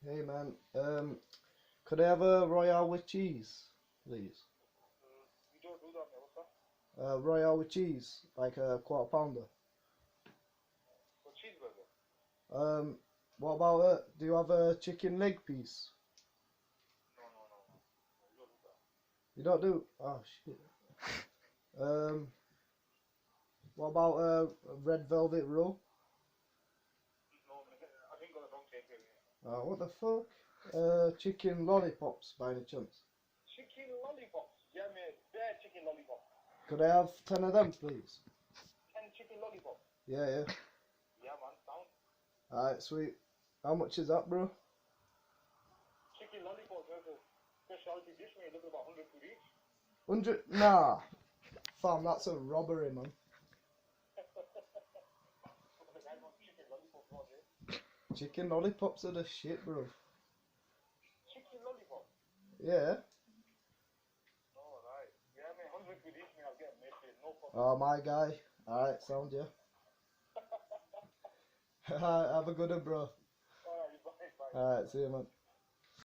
Hey man, could I have a Royale with cheese, please? We don't do that, man. What's that? Royale with cheese, like a quarter pounder. For cheeseburger? Um, what about do you have a chicken leg piece? No, no, no, no. No, we don't do that. You don't do? Oh shit. Um, what about a red velvet roll? No, man. I think got the wrong taste here. What the fuck? Chicken lollipops by any chance? Chicken lollipops. Yeah, man. Bad chicken lollipops. Could I have 10 of them, please? 10 chicken lollipops. Yeah, yeah. Yeah, man. Sound. Alright, sweet. How much is that, bro? Chicken lollipops. There's a specialty dish, man. Look at about 100 quid each. 100? Nah. Fam, that's a robbery, man. The guy wants chicken lollipops, what, eh? Chicken lollipops are the shit, bro. Chicken lollipop. Yeah. Alright. Yeah, man. 100 quid each, man. I'll get them made, man. No problem. Oh, my guy. Alright, sound yeah. Have a good one, bro. Alright, bye, bye. Alright, see you, man.